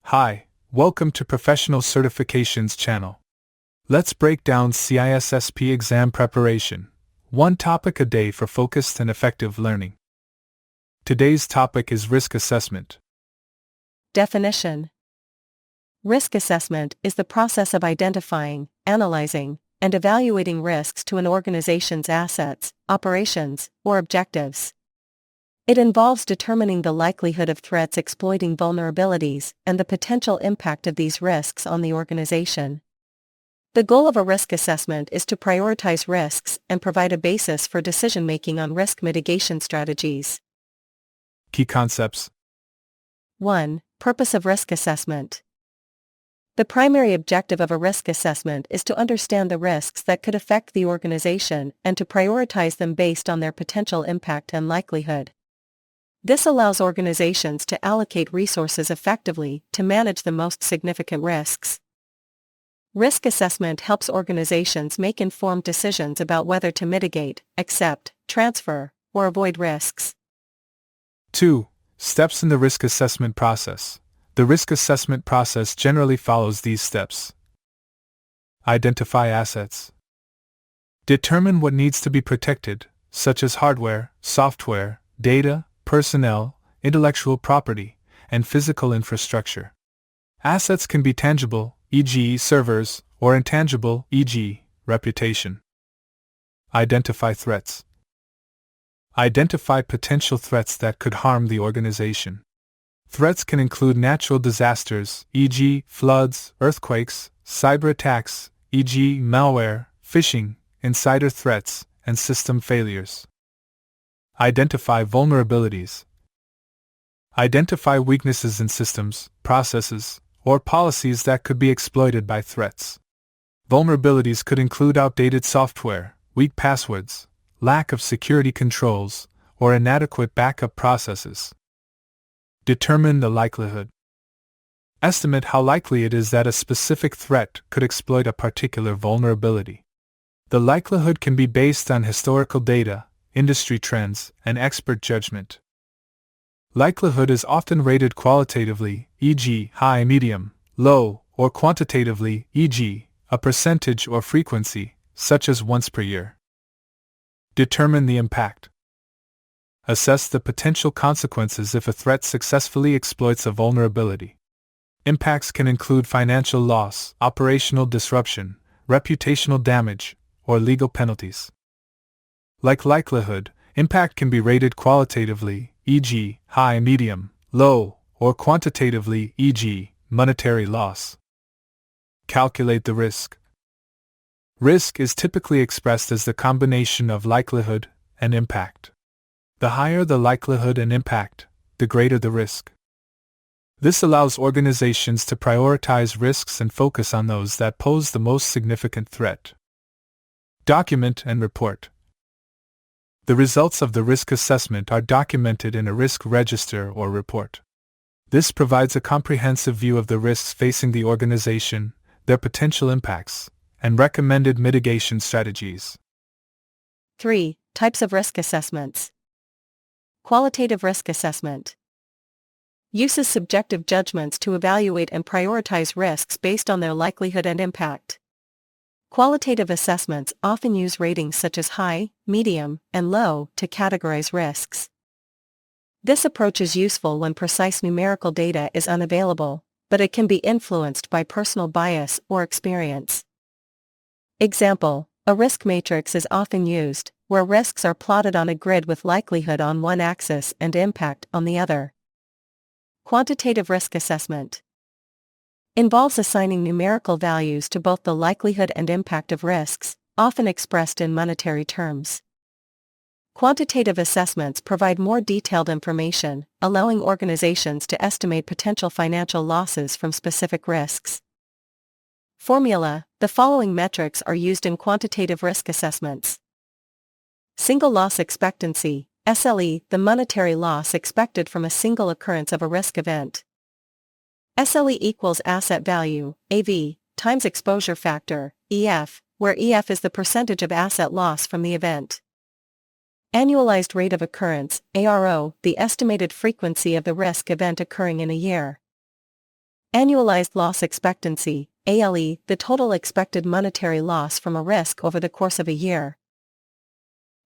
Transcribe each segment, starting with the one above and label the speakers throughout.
Speaker 1: Hi, welcome to Professional Certifications channel. Let's break down CISSP exam preparation, one topic a day for focused and effective learning. Today's topic is risk assessment.
Speaker 2: Definition. Risk assessment is the process of identifying, analyzing, and evaluating risks to an organization's assets, operations, or objectives. It involves determining the likelihood of threats exploiting vulnerabilities and the potential impact of these risks on the organization. The goal of a risk assessment is to prioritize risks and provide a basis for decision-making on risk mitigation strategies.
Speaker 1: Key concepts.
Speaker 2: 1. Purpose of risk assessment. The primary objective of a risk assessment is to understand the risks that could affect the organization and to prioritize them based on their potential impact and likelihood. This allows organizations to allocate resources effectively to manage the most significant risks. Risk assessment helps organizations make informed decisions about whether to mitigate, accept, transfer, or avoid risks.
Speaker 1: 2. Steps in the risk assessment process. The risk assessment process generally follows these steps. Identify assets. Determine what needs to be protected, such as hardware, software, data, personnel, intellectual property, and physical infrastructure. Assets can be tangible, e.g. servers, or intangible, e.g. reputation. Identify threats. Identify potential threats that could harm the organization. Threats can include natural disasters, e.g. floods, earthquakes, cyber attacks, e.g. malware, phishing, insider threats, and system failures. Identify vulnerabilities. Identify weaknesses in systems, processes, or policies that could be exploited by threats. Vulnerabilities could include outdated software, weak passwords, lack of security controls, or inadequate backup processes. Determine the likelihood. Estimate how likely it is that a specific threat could exploit a particular vulnerability. The likelihood can be based on historical data, industry trends, and expert judgment. Likelihood is often rated qualitatively, e.g. high, medium, low, or quantitatively, e.g. a percentage or frequency, such as once per year. Determine the impact. Assess the potential consequences if a threat successfully exploits a vulnerability. Impacts can include financial loss, operational disruption, reputational damage, or legal penalties. Like likelihood, impact can be rated qualitatively, e.g., high, medium, low, or quantitatively, e.g., monetary loss. Calculate the risk. Risk is typically expressed as the combination of likelihood and impact. The higher the likelihood and impact, the greater the risk. This allows organizations to prioritize risks and focus on those that pose the most significant threat. Document and report. The results of the risk assessment are documented in a risk register or report. This provides a comprehensive view of the risks facing the organization, their potential impacts, and recommended mitigation strategies.
Speaker 2: 3. Types of risk assessments. Qualitative risk assessment uses subjective judgments to evaluate and prioritize risks based on their likelihood and impact. Qualitative assessments often use ratings such as high, medium, and low to categorize risks. This approach is useful when precise numerical data is unavailable, but it can be influenced by personal bias or experience. Example: a risk matrix is often used, where risks are plotted on a grid with likelihood on one axis and impact on the other. Quantitative risk assessment involves assigning numerical values to both the likelihood and impact of risks, often expressed in monetary terms. Quantitative assessments provide more detailed information, allowing organizations to estimate potential financial losses from specific risks. Formula: the following metrics are used in quantitative risk assessments. Single loss expectancy, SLE, the monetary loss expected from a single occurrence of a risk event. SLE equals asset value, AV, times exposure factor, EF, where EF is the percentage of asset loss from the event. Annualized rate of occurrence, ARO, the estimated frequency of the risk event occurring in a year. Annualized loss expectancy, ALE, the total expected monetary loss from a risk over the course of a year.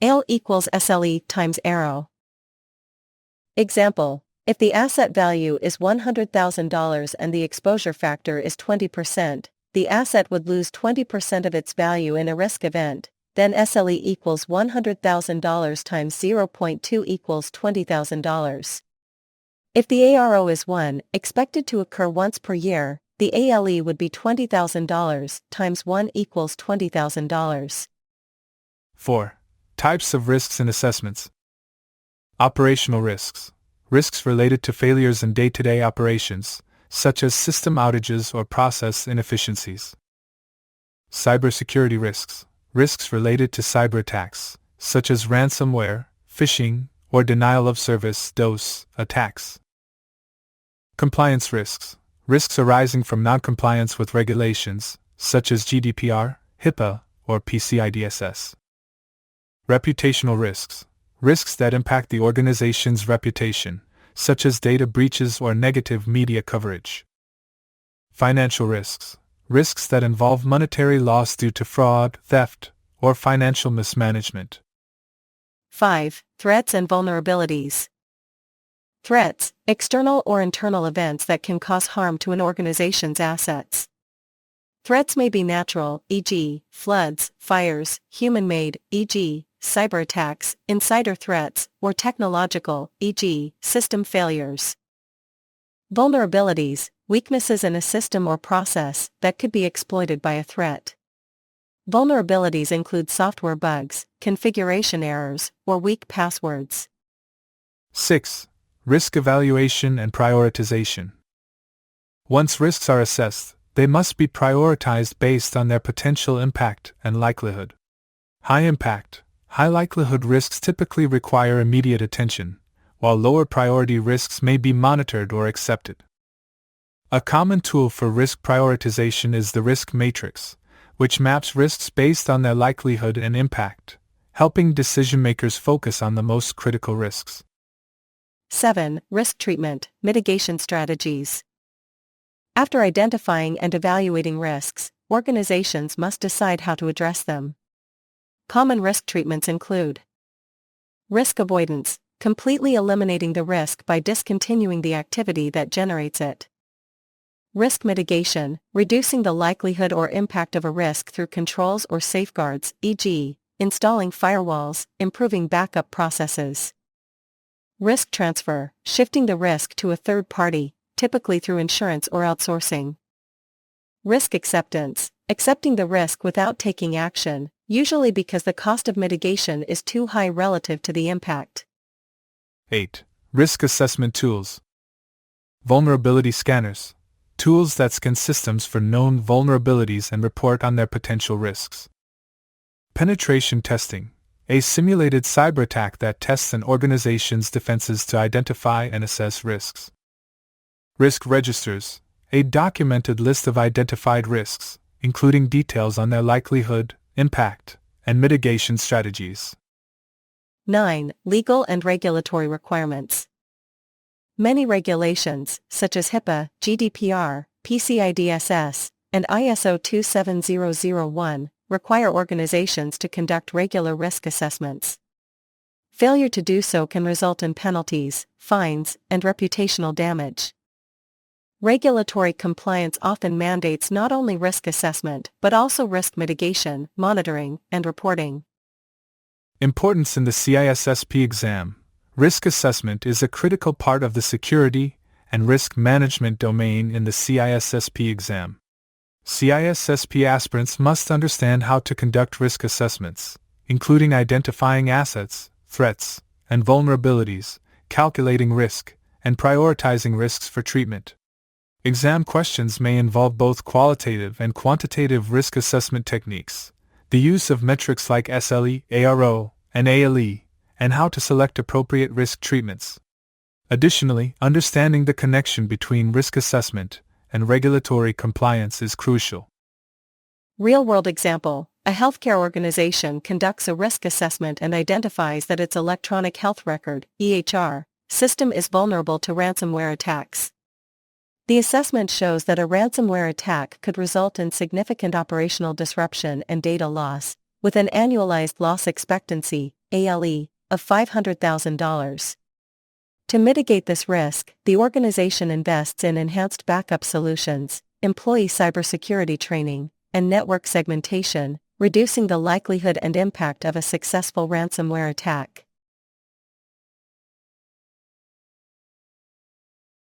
Speaker 2: ALE equals SLE times arrow. Example: if the asset value is $100,000 and the exposure factor is 20%, the asset would lose 20% of its value in a risk event, then SLE equals $100,000 times 0.2 equals $20,000. If the ARO is 1, expected to occur once per year, the ALE would be $20,000 times 1 equals $20,000.
Speaker 1: 4. Types of risks and assessments. Operational risks. Risks related to failures in day-to-day operations, such as system outages or process inefficiencies. Cybersecurity risks. Risks related to cyber attacks, such as ransomware, phishing, or denial of service (DOS) attacks. Compliance risks. Risks arising from non-compliance with regulations, such as GDPR, HIPAA, or PCI-DSS. Reputational risks. Risks that impact the organization's reputation, such as data breaches or negative media coverage. Financial risks. Risks that involve monetary loss due to fraud, theft, or financial mismanagement.
Speaker 2: 5. Threats and vulnerabilities. Threats, external or internal events that can cause harm to an organization's assets. Threats may be natural, e.g., floods, fires, human-made, e.g., cyber attacks, insider threats, or technological, e.g., system failures. Vulnerabilities, weaknesses in a system or process that could be exploited by a threat. Vulnerabilities include software bugs, configuration errors, or weak passwords.
Speaker 1: 6. Risk evaluation and prioritization. Once risks are assessed, they must be prioritized based on their potential impact and likelihood. High impact, high likelihood risks typically require immediate attention, while lower priority risks may be monitored or accepted. A common tool for risk prioritization is the risk matrix, which maps risks based on their likelihood and impact, helping decision-makers focus on the most critical risks.
Speaker 2: 7. Risk treatment, mitigation strategies. After identifying and evaluating risks, organizations must decide how to address them. Common risk treatments include risk avoidance, completely eliminating the risk by discontinuing the activity that generates it. Risk mitigation, reducing the likelihood or impact of a risk through controls or safeguards, e.g., installing firewalls, improving backup processes. Risk transfer, shifting the risk to a third party, typically through insurance or outsourcing. Risk acceptance, accepting the risk without taking action, usually because the cost of mitigation is too high relative to the impact.
Speaker 1: 8. Risk assessment tools. Vulnerability scanners. Tools that scan systems for known vulnerabilities and report on their potential risks. Penetration testing. A simulated cyber attack that tests an organization's defenses to identify and assess risks. Risk registers. A documented list of identified risks, including details on their likelihood, impact, and mitigation strategies.
Speaker 2: 9. Legal and regulatory requirements. Many regulations, such as HIPAA, GDPR, PCI-DSS, and ISO 27001, require organizations to conduct regular risk assessments. Failure to do so can result in penalties, fines, and reputational damage. Regulatory compliance often mandates not only risk assessment but also risk mitigation, monitoring, and reporting.
Speaker 1: Importance in the CISSP exam. Risk assessment is a critical part of the security and risk management domain in the CISSP exam. CISSP aspirants must understand how to conduct risk assessments, including identifying assets, threats, and vulnerabilities, calculating risk, and prioritizing risks for treatment. Exam questions may involve both qualitative and quantitative risk assessment techniques, the use of metrics like SLE, ARO, and ALE, and how to select appropriate risk treatments. Additionally, understanding the connection between risk assessment and regulatory compliance is crucial.
Speaker 2: Real-world example: a healthcare organization conducts a risk assessment and identifies that its electronic health record (EHR) system is vulnerable to ransomware attacks. The assessment shows that a ransomware attack could result in significant operational disruption and data loss, with an annualized loss expectancy, ALE, of $500,000. To mitigate this risk, the organization invests in enhanced backup solutions, employee cybersecurity training, and network segmentation, reducing the likelihood and impact of a successful ransomware attack.